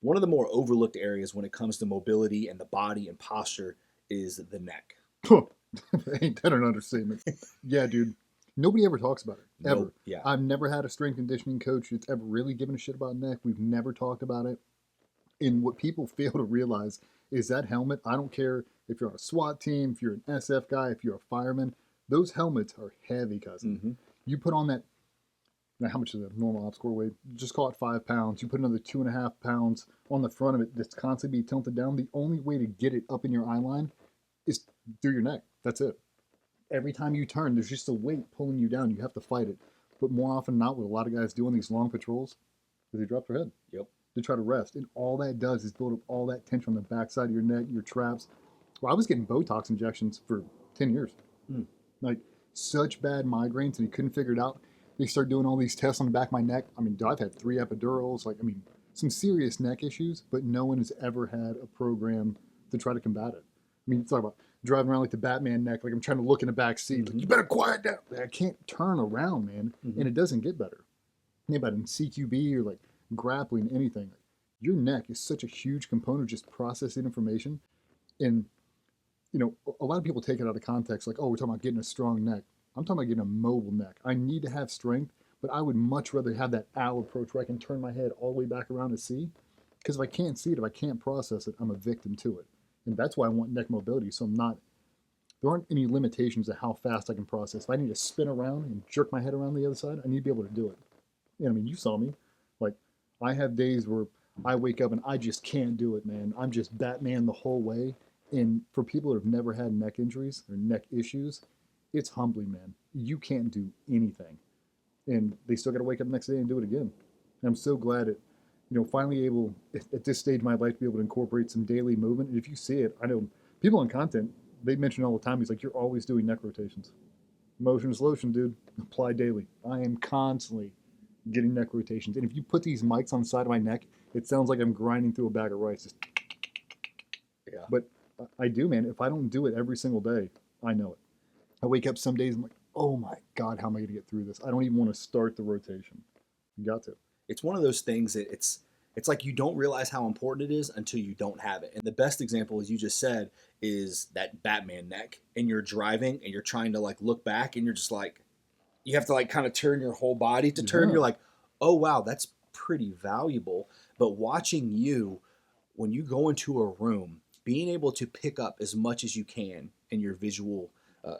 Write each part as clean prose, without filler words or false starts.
one of the more overlooked areas when it comes to mobility and the body and posture is the neck. Ain't that an understatement? Yeah, dude. Nobody ever talks about it, ever. Nope. Yeah. I've never had a strength conditioning coach that's ever really given a shit about neck. We've never talked about it. And what people fail to realize is that helmet, I don't care if you're on a SWAT team, if you're an SF guy, if you're a fireman, those helmets are heavy, cousin. Mm-hmm. You put on that, now how much does a normal ops core weigh? Just call it 5 pounds. You put another 2.5 pounds on the front of it that's constantly being tilted down. The only way to get it up in your eye line is through your neck. That's it. Every time you turn, there's just a weight pulling you down. You have to fight it. But more often than not, what a lot of guys do on these long patrols is they drop their head. Yep. They try to rest. And all that does is build up all that tension on the backside of your neck, your traps. Well, I was getting Botox injections for 10 years. Like, such bad migraines, and he couldn't figure it out. They started doing all these tests on the back of my neck. I mean, I've had 3 epidurals. Like, I mean, some serious neck issues, but no one has ever had a program to try to combat it. I mean, you talk about driving around like the Batman neck, like I'm trying to look in the back seat. Like, you better quiet down. Like, I can't turn around, man. And it doesn't get better. Think about it in CQB or like grappling, anything. Like, your neck is such a huge component of just processing information. And, you know, a lot of people take it out of context. Like, oh, we're talking about getting a strong neck. I'm talking about getting a mobile neck. I need to have strength, but I would much rather have that owl approach where I can turn my head all the way back around to see. Because if I can't see it, if I can't process it, I'm a victim to it. And that's why I want neck mobility. So there aren't any limitations to how fast I can process. If I need to spin around and jerk my head around the other side, I need to be able to do it. I mean, you saw me. Like, I have days where I wake up and I just can't do it, man. I'm just Batman the whole way. And for people that have never had neck injuries or neck issues, it's humbling, man. You can't do anything. And they still got to wake up the next day and do it again. And I'm so glad that, finally able, at this stage of my life, to be able to incorporate some daily movement. And if you see it, I know people on content, they mention all the time, he's like, you're always doing neck rotations. Motion is lotion, dude. Apply daily. I am constantly getting neck rotations. And if you put these mics on the side of my neck, it sounds like I'm grinding through a bag of rice. Just... Yeah. But I do, man. If I don't do it every single day, I know it. I wake up some days and I'm like, oh my God, how am I going to get through this? I don't even want to start the rotation. You got to. It's one of those things that it's like you don't realize how important it is until you don't have it. And the best example, as you just said, is that Batman neck. And you're driving and you're trying to like look back and you're just like, you have to like kind of turn your whole body to turn. You're like, oh wow, that's pretty valuable. But watching you, when you go into a room, being able to pick up as much as you can in your visual,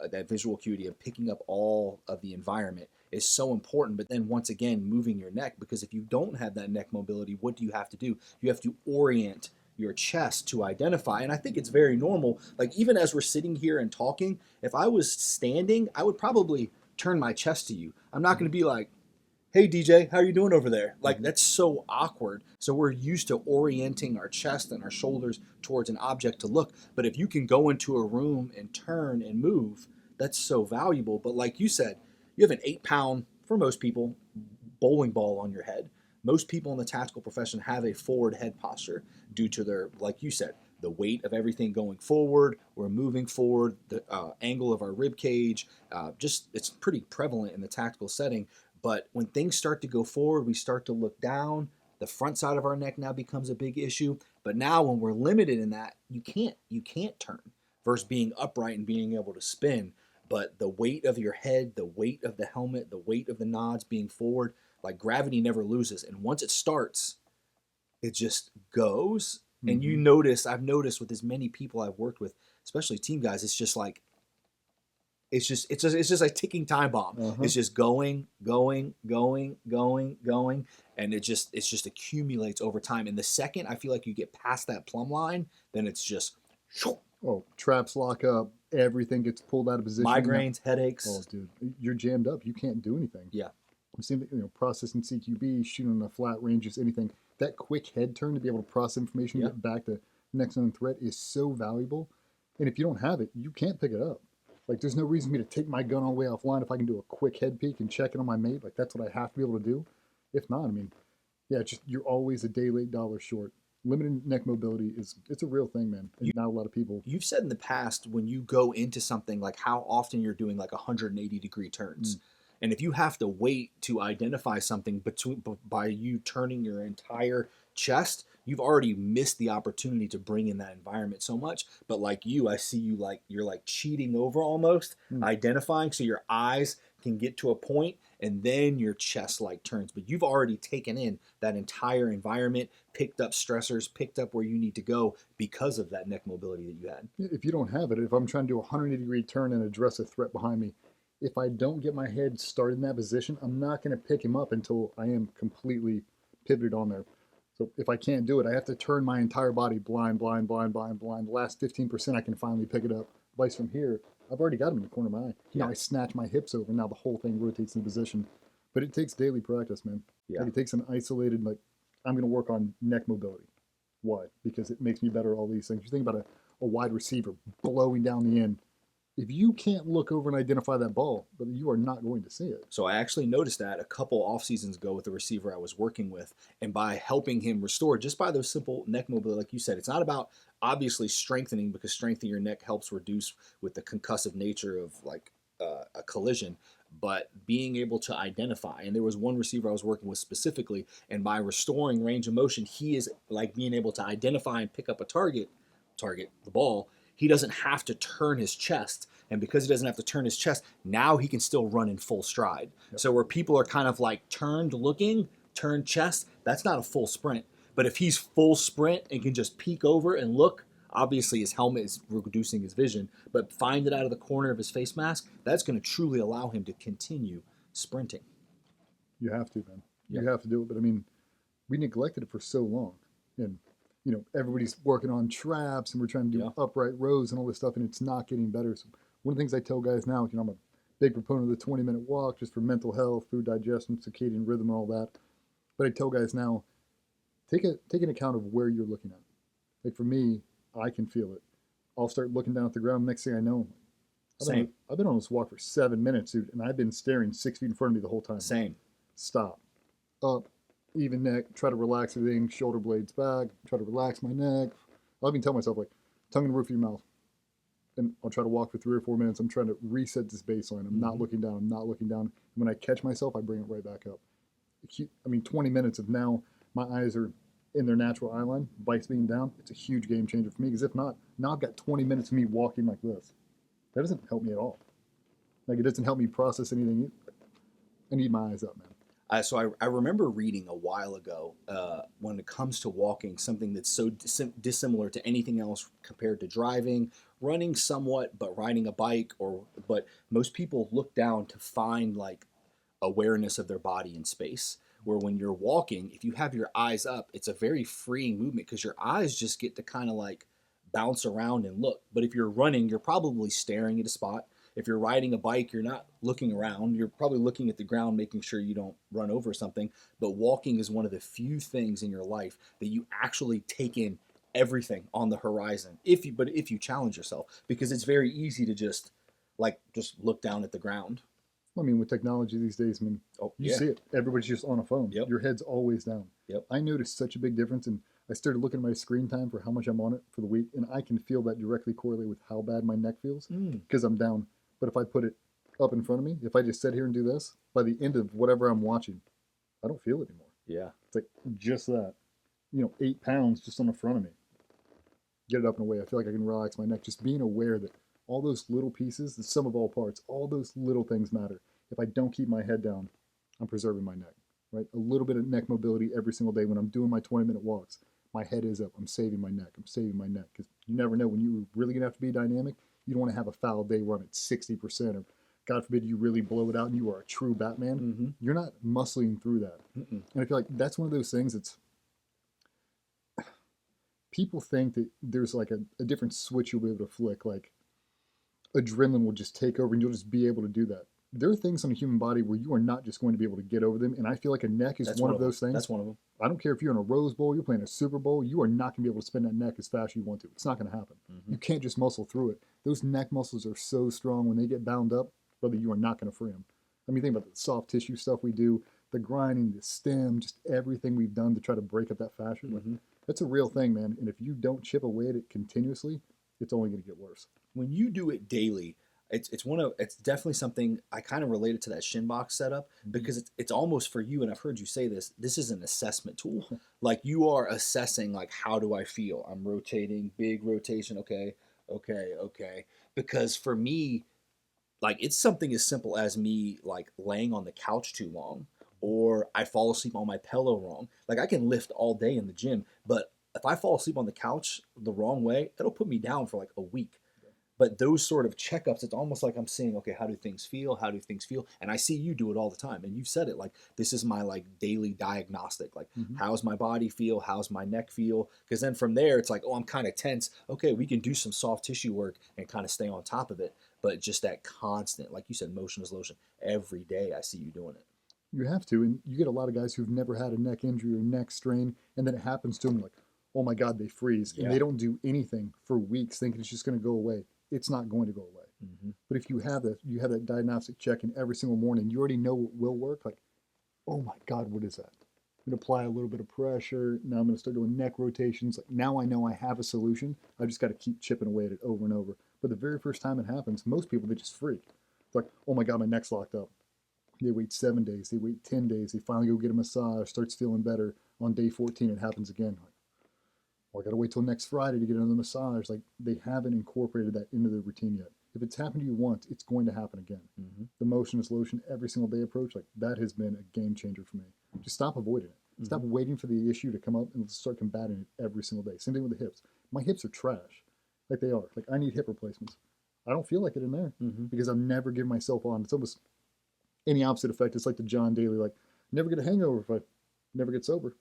that visual acuity of picking up all of the environment is so important. But then once again, moving your neck, because if you don't have that neck mobility, what do you have to do? You have to orient your chest to identify. And I think it's very normal. Like even as we're sitting here and talking, if I was standing, I would probably turn my chest to you. I'm not going to be like, hey DJ, how are you doing over there? Like that's so awkward. So we're used to orienting our chest and our shoulders towards an object to look. But if you can go into a room and turn and move, that's so valuable. But like you said, you have an 8-pound, for most people, bowling ball on your head. Most people in the tactical profession have a forward head posture due to their, like you said, the weight of everything going forward. We're moving forward, the angle of our rib cage. Just it's pretty prevalent in the tactical setting. But when things start to go forward, we start to look down. The front side of our neck now becomes a big issue. But now when we're limited in that, you can't turn versus being upright and being able to spin. But the weight of your head, the weight of the helmet, the weight of the nods being forward, like gravity never loses. And once it starts, it just goes. And you notice, I've noticed with as many people I've worked with, especially team guys, it's just like, it's just a ticking time bomb. It's just going, and it just accumulates over time. And the second I feel like you get past that plumb line, then it's just traps lock up, everything gets pulled out of position. Migraines, headaches. Oh, dude, you're jammed up. You can't do anything. Yeah. Same thing, processing CQB, shooting on a flat range, just anything. That quick head turn to be able to process information, get back to next known threat is so valuable. And if you don't have it, you can't pick it up. Like, there's no reason for me to take my gun all the way offline if I can do a quick head peek and check it on my mate. Like, that's what I have to be able to do. If not, I mean, yeah, just you're always a day late, dollar short. Limited neck mobility it's a real thing, man. And not a lot of people. You've said in the past when you go into something like how often you're doing like 180-degree turns. And if you have to wait to identify something by you turning your entire chest, you've already missed the opportunity to bring in that environment so much. But like you, I see you like you're like cheating over almost, identifying so your eyes can get to a point and then your chest like turns. But you've already taken in that entire environment, picked up stressors, picked up where you need to go because of that neck mobility that you had. If you don't have it, if I'm trying to do a 180-degree turn and address a threat behind me, if I don't get my head started in that position, I'm not going to pick him up until I am completely pivoted on there. So if I can't do it, I have to turn my entire body blind, blind, blind, blind, blind. The last 15%, I can finally pick it up. Vice from here, I've already got him in the corner of my eye. Yeah. Now I snatch my hips over. Now the whole thing rotates in position. But it takes daily practice, man. Yeah. Like it takes an isolated, like, I'm going to work on neck mobility. Why? Because it makes me better at all these things. You think about a wide receiver blowing down the end. If you can't look over and identify that ball, but you are not going to see it. So I actually noticed that a couple off seasons ago with the receiver I was working with, and by helping him restore just by those simple neck mobility, like you said, it's not about obviously strengthening, because strengthening your neck helps reduce with the concussive nature of like a collision, but being able to identify. And there was one receiver I was working with specifically, and by restoring range of motion, he is like being able to identify and pick up a target the ball. He doesn't have to turn his chest. And because he doesn't have to turn his chest, now he can still run in full stride. Yep. So where people are kind of like turned looking, turned chest, that's not a full sprint. But if he's full sprint and can just peek over and look, obviously his helmet is reducing his vision, but find it out of the corner of his face mask, that's going to truly allow him to continue sprinting. You have to, man. Yep. You have to do it. But I mean, we neglected it for so long. And everybody's working on traps and we're trying to do upright rows and all this stuff, and it's not getting better. So one of the things I tell guys now, I'm a big proponent of the 20-minute walk just for mental health, food digestion, circadian rhythm, and all that. But I tell guys now, take an account of where you're looking at. Like for me, I can feel it. I'll start looking down at the ground. Next thing I know, I've been on this walk for 7 minutes, dude, and I've been staring 6 feet in front of me the whole time. Same. Stop. Up. Even neck, try to relax everything, shoulder blades back, try to relax my neck. I'll even tell myself, like, tongue in the roof of your mouth. And I'll try to walk for 3 or 4 minutes. I'm trying to reset this baseline. I'm not looking down. I'm not looking down. And when I catch myself, I bring it right back up. 20 minutes of now, my eyes are in their natural eye line, vice being down. It's a huge game changer for me, because if not, now I've got 20 minutes of me walking like this. That doesn't help me at all. Like, it doesn't help me process anything. I need my eyes up, man. So I remember reading a while ago, when it comes to walking, something that's so dissimilar to anything else compared to driving, running somewhat, but riding a bike, but most people look down to find like awareness of their body in space. Where when you're walking, if you have your eyes up, it's a very freeing movement because your eyes just get to kind of like bounce around and look. But if you're running, you're probably staring at a spot. If you're riding a bike, you're not looking around. You're probably looking at the ground, making sure you don't run over something. But walking is one of the few things in your life that you actually take in everything on the horizon. If you challenge yourself, because it's very easy to just look down at the ground. I mean, with technology these days, you see it. Everybody's just on a phone. Yep. Your head's always down. Yep. I noticed such a big difference, and I started looking at my screen time for how much I'm on it for the week, and I can feel that directly correlate with how bad my neck feels because I'm down. But if I put it up in front of me, if I just sit here and do this, by the end of whatever I'm watching, I don't feel it anymore. Yeah. It's like just that, 8 pounds just on the front of me. Get it up and away. I feel like I can relax my neck. Just being aware that all those little pieces, the sum of all parts, all those little things matter. If I don't keep my head down, I'm preserving my neck, right? A little bit of neck mobility every single day when I'm doing my 20-minute walks. My head is up. I'm saving my neck. I'm saving my neck, because you never know when you're really going to have to be dynamic. You don't want to have a foul day where I'm at 60%, or God forbid you really blow it out and you are a true Batman. You're not muscling through that. And I feel like that's one of those things that's, people think that there's like a different switch you'll be able to flick, like adrenaline will just take over and you'll just be able to do that. There are things on the human body where you are not just going to be able to get over them, and I feel like a neck is one of those things. That's one of them. I don't care if you're in a Rose Bowl, you're playing a Super Bowl, you are not going to be able to spin that neck as fast as you want to. It's not going to happen. You can't just muscle through it. Those neck muscles are so strong when they get bound up, brother, you are not going to free them. I mean, think about the soft tissue stuff we do, the grinding, the stem, just everything we've done to try to break up that fascia. That's a real thing, man. And if you don't chip away at it continuously, it's only going to get worse. When you do it daily, It's definitely something I kind of related to that shin box setup Mhm. because it's almost for you, and I've heard you say this is an assessment tool. Like you are assessing like how do I feel? I'm rotating, big rotation, okay, okay, okay. Because for me, like it's something as simple as me like laying on the couch too long, or I fall asleep on my pillow wrong. Like I can lift all day in the gym, but if I fall asleep on the couch the wrong way, it'll put me down for like a week. But those sort of checkups, it's almost like I'm seeing, okay, how do things feel? How do things feel? And I see you do it all the time. And you've said it like, this is my like daily diagnostic. Like, Mhm. how's my body feel? How's my neck feel? Because then from there, it's like, oh, I'm kind of tense. Okay, we can do some soft tissue work and kind of stay on top of it. But just that constant, like you said, motion is lotion. Every day I see you doing it. You have to, and you get a lot of guys who've never had a neck injury or neck strain, and then it happens to them, like, oh my God, they freeze, and Yeah. they don't do anything for weeks, thinking it's just going to go away. It's not going to go away. Mm-hmm. But if you have that diagnostic check in every single morning, you already know what will work. Like, oh my God, what is that? I'm going to apply a little bit of pressure. Now I'm going to start doing neck rotations. Like, now I know I have a solution. I just got to keep chipping away at it over and over. But the very first time it happens, most people, they just freak. It's like, oh my God, my neck's locked up. They wait 7 days. They wait 10 days. They finally go get a massage, starts feeling better. On day 14, it happens again. Like, well, I got to wait till next Friday to get another massage. Like, they haven't incorporated that into their routine yet. If it's happened to you once, it's going to happen again. Mm-hmm. The motion is lotion every single day approach, like that has been a game changer for me. Just stop avoiding it. Stop Mm-hmm. waiting for the issue to come up and start combating it every single day. Same thing with the hips. My hips are trash. Like they are. Like I need hip replacements. I don't feel like it in there Mm-hmm. because I'm never giving myself on. It's almost any opposite effect. It's like the John Daly, like never get a hangover if I never get sober.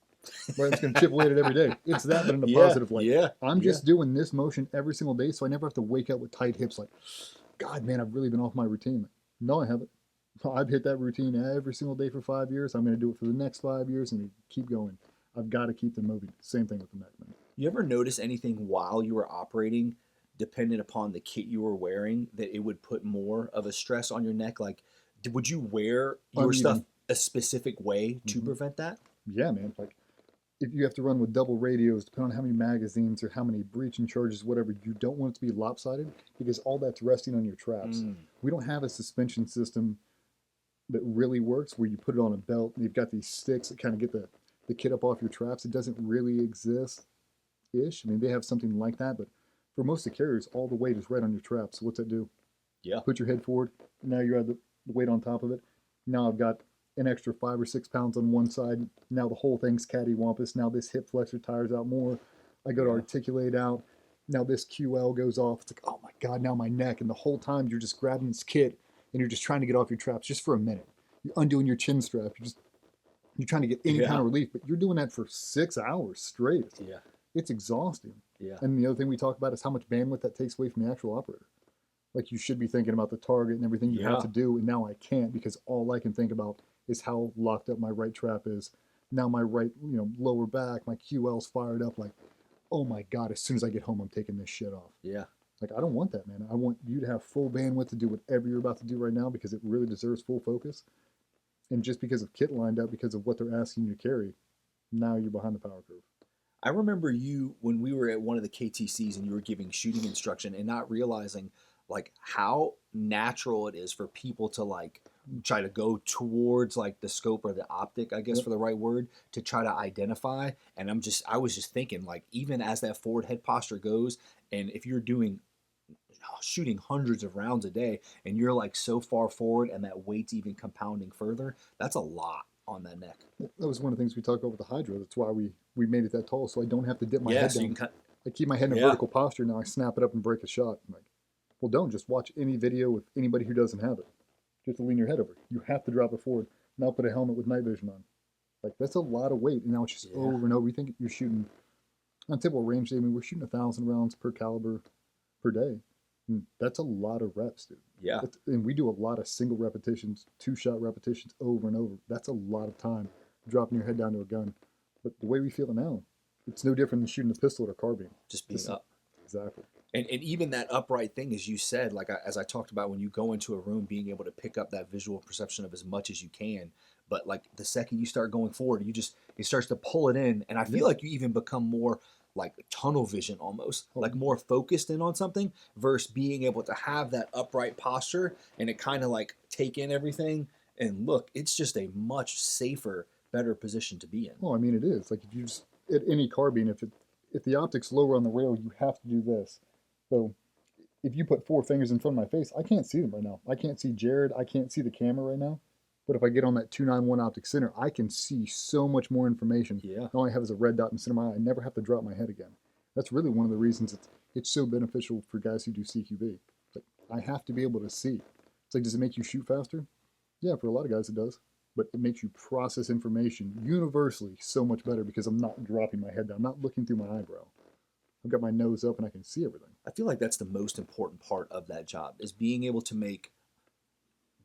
Right? I'm just gonna chip away at it every day. It's that, but in a Yeah. positive light. Yeah. I'm Yeah. just doing this motion every single day, so I never have to wake up with tight hips. Like, God, man, I've really been off my routine. Like, no, I haven't. I've hit that routine every single day for 5 years. I'm going to do it for the next 5 years and keep going. I've got to keep them moving. Same thing with the neck, man. You ever notice anything while you were operating, dependent upon the kit you were wearing, that it would put more of a stress on your neck? Like, would you wear your stuff Uneven. a specific way to Hmm. prevent that? Yeah, man. Like, if you have to run with double radios, depending on how many magazines or how many breaching charges, whatever, you don't want it to be lopsided because all that's resting on your traps. Mm, We don't have a suspension system that really works where you put it on a belt and you've got these sticks that kind of get the kit up off your traps. It doesn't really exist ish. I mean, they have something like that, but for most of the carriers, all the weight is right on your traps. So what's that do? yeah. Put your head forward. Now you have the weight on top of it. Now I've got an extra 5 or 6 pounds on one side. Now the whole thing's cattywampus. Now this hip flexor tires out more. I go to Yeah. articulate out. Now this QL goes off. It's like, oh my God, now my neck. And the whole time you're just grabbing this kit and you're just trying to get off your traps just for a minute. You're undoing your chin strap. You're trying to get any kind Yeah. of relief, but you're doing that for 6 hours straight. Yeah. It's exhausting. Yeah. And the other thing we talk about is how much bandwidth that takes away from the actual operator. Like you should be thinking about the target and everything you have Yeah. to do, and now I can't because all I can think about is how locked up my right trap is. Now my right, lower back, my QL's fired up. Like, oh my God! As soon as I get home, I'm taking this shit off. Yeah. Like I don't want that, man. I want you to have full bandwidth to do whatever you're about to do right now because it really deserves full focus. And just because of kit lined up, because of what they're asking you to carry, now you're behind the power curve. I remember you when we were at one of the KTCs and you were giving shooting instruction and not realizing like how natural it is for people to like try to go towards like the scope or the optic, I guess Yep. for the right word, to try to identify. And I was just thinking like even as that forward head posture goes, and if you're doing shooting hundreds of rounds a day and you're like so far forward and that weight's even compounding further, that's a lot on that neck. That was one of the things we talked about with the Hydra. That's why we made it that tall, so I don't have to dip my Yeah, head so you down. can cut. I keep my head in a Yeah. vertical posture. Now I snap it up and break a shot. I'm like, well, don't just watch any video with anybody who doesn't have it. Just to lean your head over. You have to drop it forward. Now put a helmet with night vision on. Like that's a lot of weight, and now it's just Yeah. over and over. You think you're shooting on typical range day. I mean, we're shooting 1,000 rounds per caliber per day. And that's a lot of reps, dude. Yeah. And we do a lot of single repetitions, 2-shot repetitions over and over. That's a lot of time dropping your head down to a gun. But the way we feel it now, it's no different than shooting a pistol or a carbine. Just being up. Exactly. And even that upright thing, as you said, like as I talked about, when you go into a room, being able to pick up that visual perception of as much as you can. But like the second you start going forward, it starts to pull it in, and I feel Yeah. like you even become more. like tunnel vision almost, Oh, like more focused in on something versus being able to have that upright posture and it kind of like take in everything and look, it's just a much safer, better position to be in. well, I mean, it is. Like if you just at any carbine, if the optic's lower on the rail, you have to do this. So if you put four fingers in front of my face, I can't see them right now. I can't see Jared. I can't see the camera right now. But if I get on that 291 optic center, I can see so much more information. Yeah. All I have is a red dot in the center of my eye. I never have to drop my head again. That's really one of the reasons it's so beneficial for guys who do CQB. It's like I have to be able to see. It's like, does it make you shoot faster? Yeah, for a lot of guys it does. But it makes you process information universally so much better because I'm not dropping my head down. I'm not looking through my eyebrow. I've got my nose up and I can see everything. I feel like that's the most important part of that job is being able to make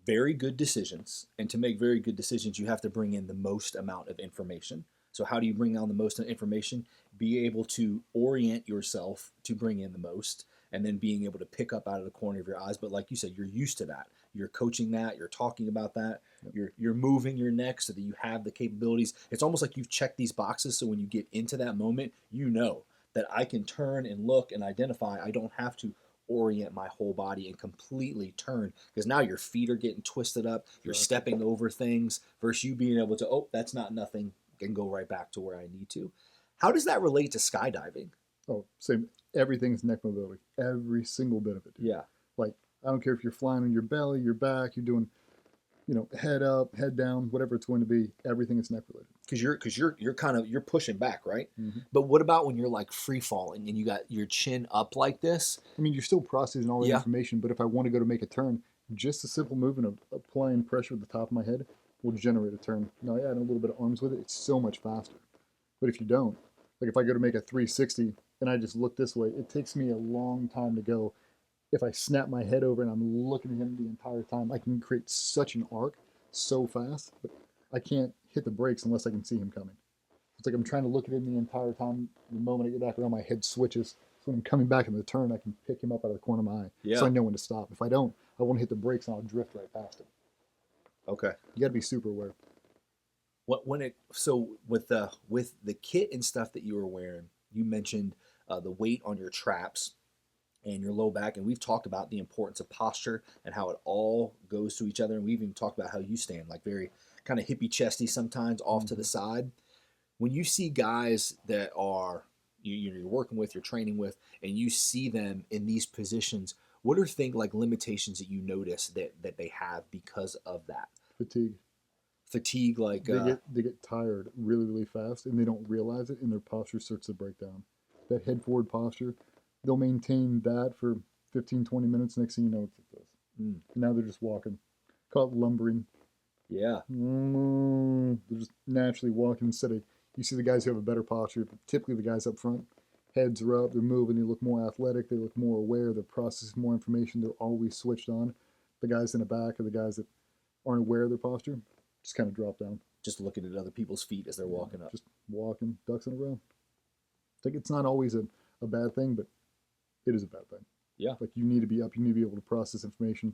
very good decisions. And to make very good decisions, you have to bring in the most amount of information. So, how do you bring on the most information? Be able to orient yourself to bring in the most, and then being able to pick up out of the corner of your eyes. But like you said, you're used to that. You're coaching that. You're talking about that. Yep. You're moving your neck so that you have the capabilities. It's almost like you've checked these boxes. So when you get into that moment, you know that I can turn and look and identify. I don't have to orient my whole body and completely turn because now your feet are getting twisted up. You're stepping over things versus you being able to, oh, that's not nothing, and go right back to where I need to. How does that relate to skydiving? Oh, same. Everything's neck mobility. Every single bit of it. Dude. Yeah. Like, I don't care if you're flying on your belly, your back, you're doing, head up, head down, whatever it's going to be. Everything is neck related. Because you're kind of you're pushing back, right? Mm-hmm. But what about when you're like free falling and you got your chin up like this? I mean, you're still processing all that Yeah. information, but if I want to go to make a turn, just a simple movement of applying pressure at the top of my head will generate a turn. Now, I add a little bit of arms with it, it's so much faster. But if you don't, like if I go to make a 360 and I just look this way, it takes me a long time to go. If I snap my head over and I'm looking at him the entire time, I can create such an arc so fast, but I can't hit the brakes unless I can see him coming. It's like I'm trying to look at him the entire time. The moment I get back around, my head switches. So when I'm coming back in the turn, I can pick him up out of the corner of my eye. Yeah. So I know when to stop. If I don't, I won't hit the brakes and I'll drift right past him. Okay. You got to be super aware. With the kit and stuff that you were wearing, you mentioned the weight on your traps and your low back, and we've talked about the importance of posture and how it all goes to each other. And we've even talked about how you stand like very kind of hippie chesty sometimes off to the side. When you see guys that are you're working with, you're training with, and you see them in these positions, what are things like limitations that you notice that they have because of that? Fatigue. Like They get tired really, really fast and they don't realize it and their posture starts to break down. That head forward posture, they'll maintain that for 15, 20 minutes. Next thing you know, it's like this. And now they're just walking. Call it lumbering. Yeah. They're just naturally walking instead of, you see the guys who have a better posture, typically the guys up front, heads are up, they're moving, they look more athletic, they look more aware, they're processing more information, they're always switched on. The guys in the back are the guys that aren't aware of their posture, just kind of drop down. Just looking at other people's feet as they're walking up. Just walking, ducks in a row. It's like it's not always a bad thing, but it is a bad thing. Yeah. Like you need to be up, you need to be able to process information.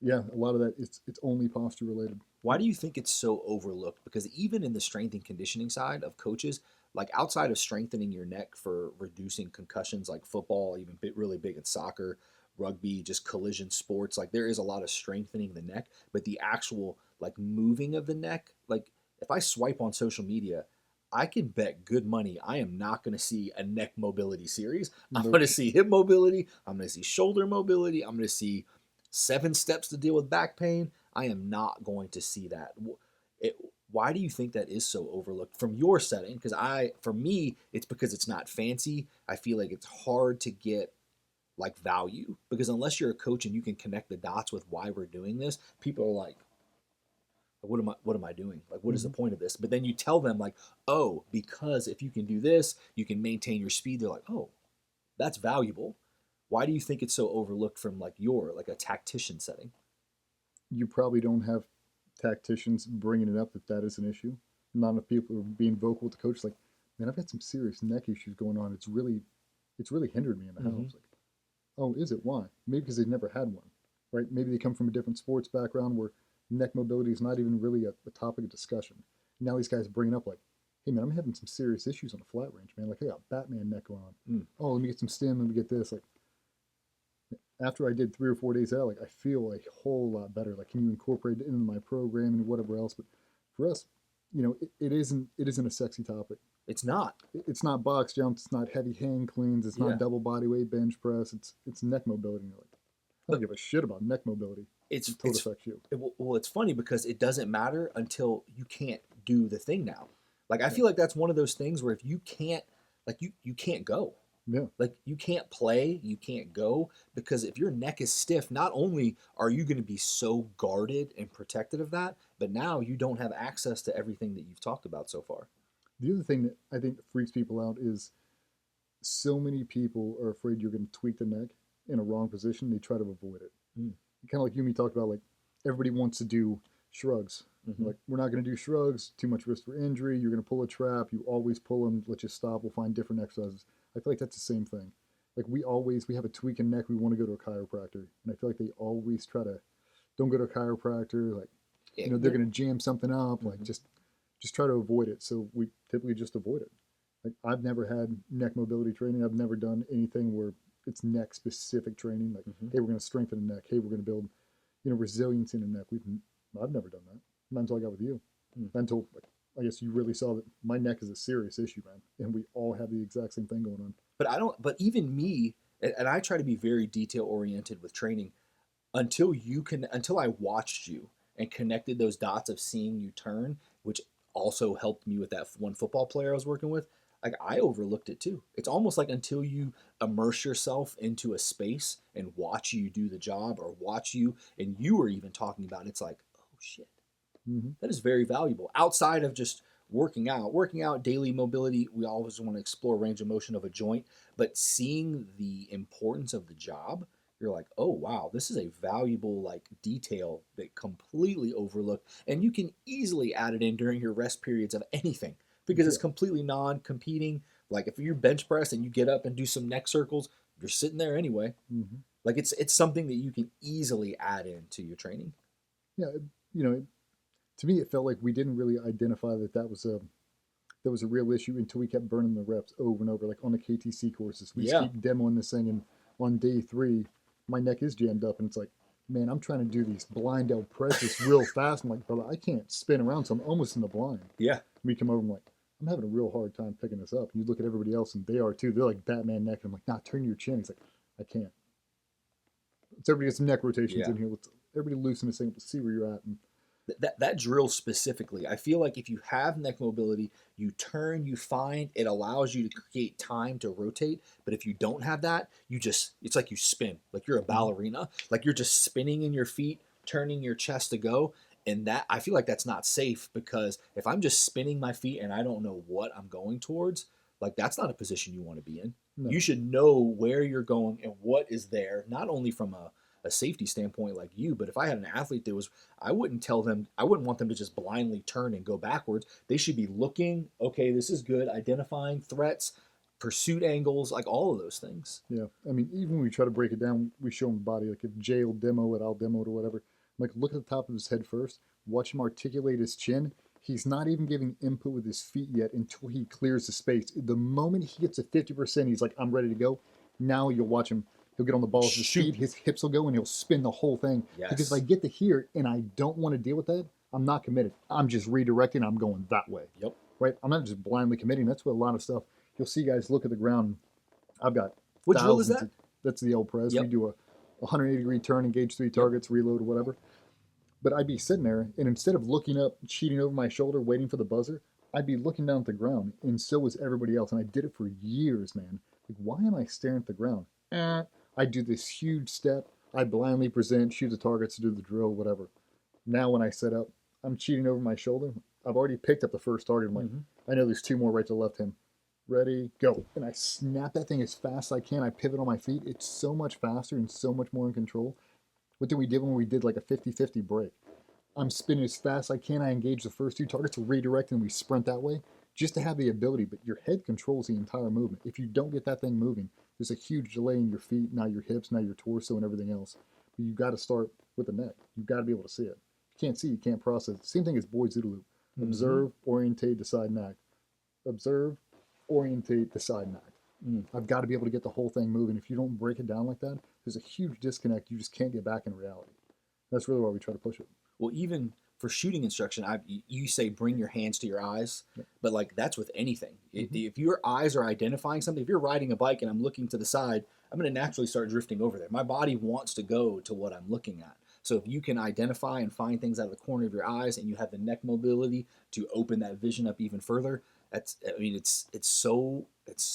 Yeah, a lot of that it's only posture related. Why do you think it's so overlooked? Because even in the strength and conditioning side of coaches, like outside of strengthening your neck for reducing concussions, like football, even really big in soccer, rugby, just collision sports, like there is a lot of strengthening the neck, but the actual like moving of the neck, like if I swipe on social media, I can bet good money I am not going to see a neck mobility series. I'm going to see hip mobility. I'm going to see shoulder mobility. I'm going to see 7 steps to deal with back pain. I am not going to see that. Why do you think that is so overlooked from your setting? Because for me, it's because it's not fancy. I feel like it's hard to get like value because unless you're a coach and you can connect the dots with why we're doing this, people are like, what am I doing? Like, what is the point of this? But then you tell them like, oh, because if you can do this, you can maintain your speed. They're like, oh, that's valuable. Why do you think it's so overlooked from like a tactician setting? You probably don't have tacticians bringing it up that is an issue. Not enough people are being vocal with the coach. Like, man, I've had some serious neck issues going on. It's really hindered me in the house. Like, oh, is it? Why? Maybe because they've never had one, right? Maybe they come from a different sports background where neck mobility is not even really a topic of discussion. Now these guys bring it up like, hey man, I'm having some serious issues on the flat range, man. Like I got Batman neck going on. Mm. Oh, let me get some stim, let me get this. Like after I did 3 or 4 days out, like I feel a whole lot better. Like, can you incorporate it into my program and whatever else? But for us, it isn't a sexy topic. It's not. It's not box jumps. It's not heavy hang cleans. It's Yeah. not double body weight bench press. It's neck mobility. And you're like, I don't But give a shit about neck mobility until it affects you. well, it's funny because it doesn't matter until you can't do the thing now. Like I Yeah. feel like that's one of those things where if you can't, like you can't go. Yeah. Like you can't play, you can't go because if your neck is stiff, not only are you going to be so guarded and protected of that, but now you don't have access to everything that you've talked about so far. The other thing that I think freaks people out is so many people are afraid you're going to tweak the neck in a wrong position. They try to avoid it. Mm. Kind of like you and me talked about, like everybody wants to do shrugs. Mm-hmm. Like we're not going to do shrugs. Too much risk for injury. You're going to pull a trap. You always pull them. Let's just stop. We'll find different exercises. I feel like that's the same thing. Like we have a tweak in neck. We want to go to a chiropractor, and I feel like they always try to don't go to a chiropractor. Like they're going to jam something up. Mm-hmm. Like just try to avoid it. So we typically just avoid it. Like I've never had neck mobility training. I've never done anything where it's neck specific training. Like, Mm-hmm. hey, we're going to strengthen the neck. Hey, we're going to build, resilience in the neck. I've never done that. Not until I got with you. Mm. Until like, I guess you really saw that my neck is a serious issue, man, and we all have the exact same thing going on. But I don't. But even me, and I try to be very detail oriented with training. Until I watched you and connected those dots of seeing you turn, which also helped me with that one football player I was working with. Like I overlooked it too. It's almost like until you immerse yourself into a space and watch you do the job or watch you and you were even talking about it, it's like, oh shit, Mm-hmm. that is very valuable. Outside of just working out, daily mobility, we always want to explore range of motion of a joint, but seeing the importance of the job, you're like, oh wow, this is a valuable like detail that completely overlooked, and you can easily add it in during your rest periods of anything because it's Yeah. completely non-competing. Like if you're bench press and you get up and do some neck circles, you're sitting there anyway. Mm-hmm. Like it's something that you can easily add into your training. Yeah. You know, to me, it felt like we didn't really identify that was a real issue until we kept burning the reps over and over, like on the KTC courses. We just Yeah. keep demoing this thing, and on day 3, my neck is jammed up, and it's like, man, I'm trying to do these blind L presses real fast. I'm like, brother, I can't spin around, so I'm almost in the blind. Yeah. We come over, I'm like, I'm having a real hard time picking this up. And you look at everybody else, and they are too. They're like Batman neck, and I'm like, nah, turn your chin. He's like, I can't. Let's everybody get some neck rotations Yeah. in here. Let's everybody loosen this thing. Let's see where you're at. And That drill specifically, I feel like if you have neck mobility, you turn, you find it allows you to create time to rotate. But if you don't have that, it's like you spin, like you're a ballerina, like you're just spinning in your feet, turning your chest to go. And that I feel like that's not safe because if I'm just spinning my feet and I don't know what I'm going towards, like that's not a position you want to be in. no, You should know where you're going and what is there, not only from a safety standpoint like you, but if I had an athlete that was, I wouldn't want them to just blindly turn and go backwards. They should be looking, okay, this is good, identifying threats, pursuit angles, like all of those things. yeah. I mean, even when we try to break it down, we show them body. Like if Jay will demo it, I'll demo it or whatever. I'm like, look at the top of his head first. Watch him articulate his chin. He's not even giving input with his feet yet until he clears the space. The moment he gets to 50%, he's like, I'm ready to go. Now you'll watch him. He'll get on the balls of his Shoot. feet. His hips will go, and he'll spin the whole thing. Yes. Because if I get to here and I don't want to deal with that, I'm not committed. I'm just redirecting. I'm going that way. Yep. Right? I'm not just blindly committing. That's what a lot of stuff. You'll see guys look at the ground. I've got What drill is thousands that? That's the L press. Yep. We do a 180-degree turn, engage 3 targets, reload or whatever. But I'd be sitting there, and instead of looking up, cheating over my shoulder, waiting for the buzzer, I'd be looking down at the ground, and so was everybody else. And I did it for years, man. Like, why am I staring at the ground? I do this huge step. I blindly present, shoot the targets, do the drill, whatever. Now when I set up, I'm cheating over my shoulder. I've already picked up the first target. I'm like, I know there's 2 more right to left him. Ready, go. And I snap that thing as fast as I can. I pivot on my feet. It's so much faster and so much more in control. What did we do when we did like a 50-50 break? I'm spinning as fast as I can. I engage the first 2 targets, redirect, and we sprint that way just to have the ability. But your head controls the entire movement. If you don't get that thing moving, there's a huge delay in your feet, now your hips, now your torso, and everything else. But you've got to start with the neck. You've got to be able to see it. If you can't see, you can't process it. Same thing as Boyd's OODA loop. Observe, orientate, decide, and act. observe, orientate, decide, and act. Mm. I've got to be able to get the whole thing moving. If you don't break it down like that, there's a huge disconnect. You just can't get back in reality. That's really why we try to push it. Well, even for shooting instruction, you say bring your hands to your eyes, Yep. but like that's with anything. Mm-hmm. If your eyes are identifying something, if you're riding a bike and I'm looking to the side, I'm going to naturally start drifting over there. My body wants to go to what I'm looking at. So if you can identify and find things out of the corner of your eyes, and you have the neck mobility to open that vision up even further, it's so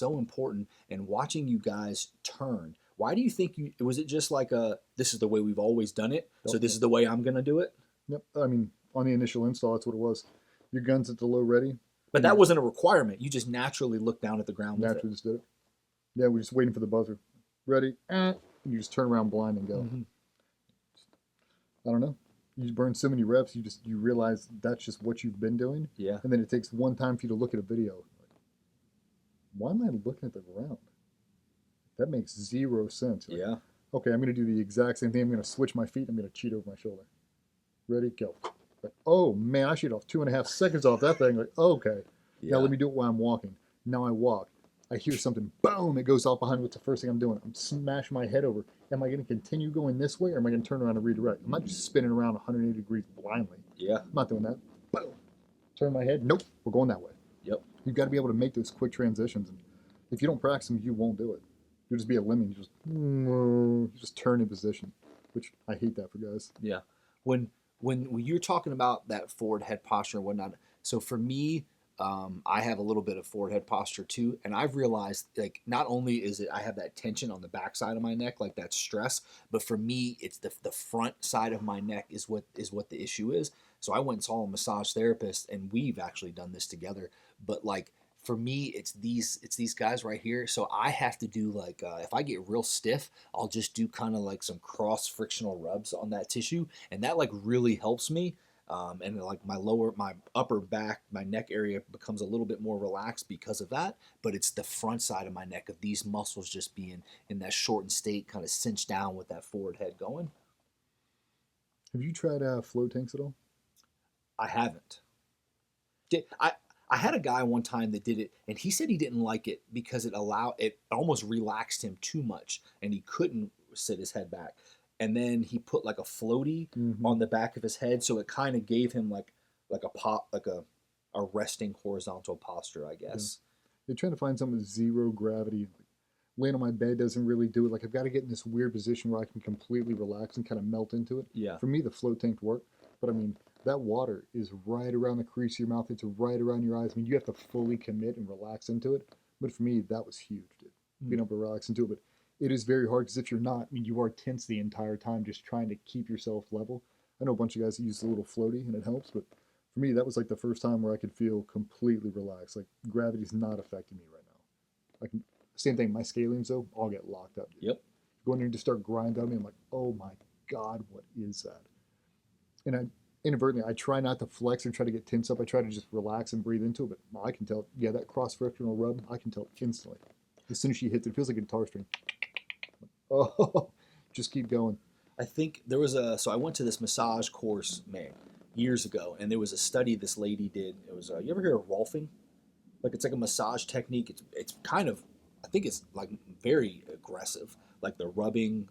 important. And watching you guys turn. Why do you think was it just like this is the way we've always done it, so this is the way I'm going to do it? Yep. I mean, on the initial install, that's what it was. Your gun's at the low ready. But that wasn't a requirement. You just naturally look down at the ground with Naturally just did it. Yeah, we're just waiting for the buzzer. Ready? And you just turn around blind and go. Mm-hmm. I don't know. You just burn so many reps, you realize that's just what you've been doing. Yeah. And then it takes one time for you to look at a video. Like, why am I looking at the ground? That makes zero sense. Like, Yeah. okay, I'm going to do the exact same thing. I'm going to switch my feet. I'm going to cheat over my shoulder. Ready? Go. Like, oh, man, I shoot off 2.5 seconds off that thing. Like, okay. Yeah. Now let me do it while I'm walking. Now I walk. I hear something. Boom! It goes off behind me. What's the first thing I'm doing? I'm smashing my head over. Am I going to continue going this way, or am I going to turn around and redirect? I'm not just spinning around 180 degrees blindly. Yeah. I'm not doing that. Boom! Turn my head. Nope. We're going that way. Yep. You've got to be able to make those quick transitions. And if you don't practice them, you won't do it. You'll just be a lemming. You just turn in position, which I hate that for guys. Yeah. When you're talking about that forward head posture and whatnot, so for me, I have a little bit of forward head posture too, and I've realized like not only is it I have that tension on the back side of my neck, like that stress, but for me it's the front side of my neck is what the issue is. So I went and saw a massage therapist, and we've actually done this together. But like for me, it's these guys right here. So I have to do like if I get real stiff, I'll just do kind of like some cross frictional rubs on that tissue, and that like really helps me. And like my upper back, my neck area becomes a little bit more relaxed because of that. But it's the front side of my neck of these muscles just being in that shortened state, kind of cinched down with that forward head going. Have you tried flow tanks at all? I haven't. I had a guy one time that did it, and he said he didn't like it because it almost relaxed him too much, and he couldn't sit his head back. And then he put like a floaty on the back of his head, so it kind of gave him like a resting horizontal posture, I guess. They're trying to find something with zero gravity. Laying on my bed doesn't really do it. Like I've got to get in this weird position where I can completely relax and kind of melt into it. Yeah. For me, the float tank worked, but I mean that water is right around the crease of your mouth. It's right around your eyes. I mean you have to fully commit and relax into it. But for me, that was huge, dude. Being able to relax into it, but it is very hard because if you're not, I mean, you are tense the entire time just trying to keep yourself level. I know a bunch of guys that use the little floaty and it helps, but for me, that was like the first time where I could feel completely relaxed. Like gravity's not affecting me right now. Like same thing, my scalenes though, all get locked up. Dude. Yep. Go in there and just start grinding on me. I'm like, oh my God, what is that? And I inadvertently, I try not to flex or try to get tense up. I try to just relax and breathe into it, but I can tell, yeah, that cross-frictional rub, I can tell instantly. As soon as she hits it, it feels like a guitar string. Oh, just keep going. I think there was so I went to this massage course, man, years ago, and there was a study this lady did. It was, you ever hear of rolfing? Like it's like a massage technique. It's kind of, I think it's like very aggressive, like the rubbing.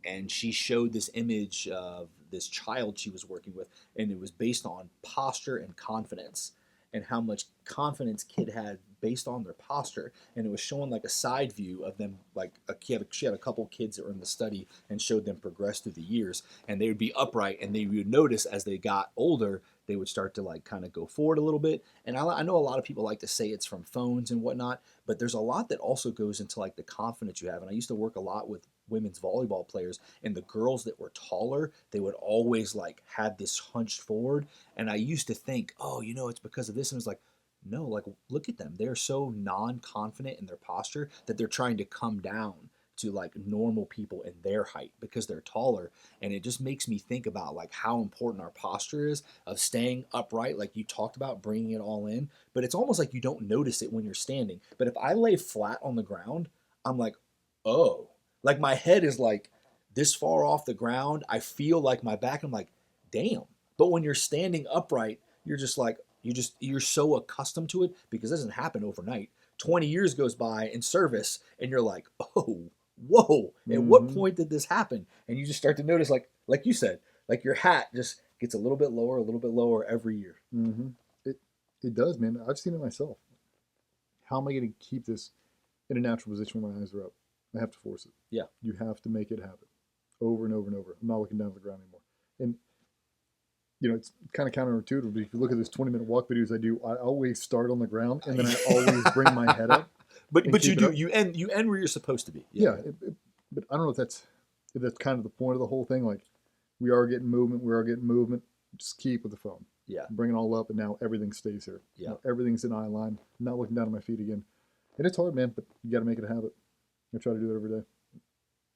And she showed this image of this child she was working with, and it was based on posture and confidence, and how much confidence kid had based on their posture. And it was showing like a side view of them, like she had a couple kids that were in the study and showed them progress through the years, and they would be upright, and they would notice as they got older they would start to like kind of go forward a little bit. And I know a lot of people like to say it's from phones and whatnot, but there's a lot that also goes into like the confidence you have. And I used to work a lot with women's volleyball players, and the girls that were taller, they would always like have this hunched forward. And I used to think, oh, it's because of this. And it's like, no, like look at them. They're so non-confident in their posture that they're trying to come down to like normal people in their height because they're taller. And it just makes me think about like how important our posture is of staying upright, like you talked about, bringing it all in. But it's almost like you don't notice it when you're standing. But if I lay flat on the ground, I'm like, oh, like my head is like this far off the ground. I feel like my back, I'm like, damn. But when you're standing upright, you're just like, You're so accustomed to it because it doesn't happen overnight. 20 years goes by in service and you're like, oh, whoa, at what Mm-hmm. point did this happen? And you just start to notice, like you said, like your hat just gets a little bit lower every year. Mm-hmm. It it does, man. I've seen it myself. How am I going to keep this in a natural position when my eyes are up? I have to force it. Yeah. You have to make it happen over and over and over. I'm not looking down at the ground anymore. And it's kind of counterintuitive, but if you look at this 20-minute walk videos I do, I always start on the ground and then I always bring my head up but and but you keep it do up. you end where you're supposed to be. Yeah, but I don't know if that's kind of the point of the whole thing. Like, we are getting movement, we are getting movement. Just keep with the phone. Yeah. Bring it all up, and now everything stays here. Yeah. Now everything's in eye line. I'm not looking down at my feet again. And it's hard, man, but you got to make it a habit. I try to do that every day.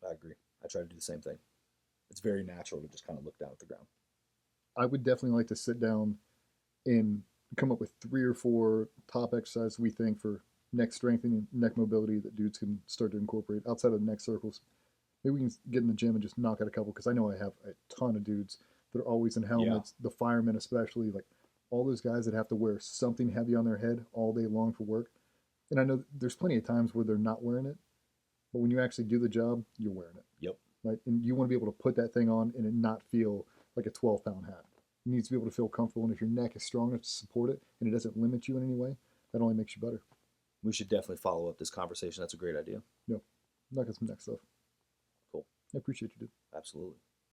I agree. I try to do the same thing. It's very natural to just kind of look down at the ground. I would definitely like to sit down and come up with 3 or 4 top exercises we think for neck strengthening, neck mobility that dudes can start to incorporate outside of the neck circles. Maybe we can get in the gym and just knock out a couple, because I know I have a ton of dudes that are always in helmets, the firemen especially, like all those guys that have to wear something heavy on their head all day long for work. And I know there's plenty of times where they're not wearing it, but when you actually do the job, you're wearing it. Yep. Right? And you want to be able to put that thing on and it not feel like a 12-pound hat. It needs to be able to feel comfortable. And if your neck is strong enough to support it and it doesn't limit you in any way, that only makes you better. We should definitely follow up this conversation. That's a great idea. No, knock out some neck stuff. Cool. I appreciate you, dude. Absolutely.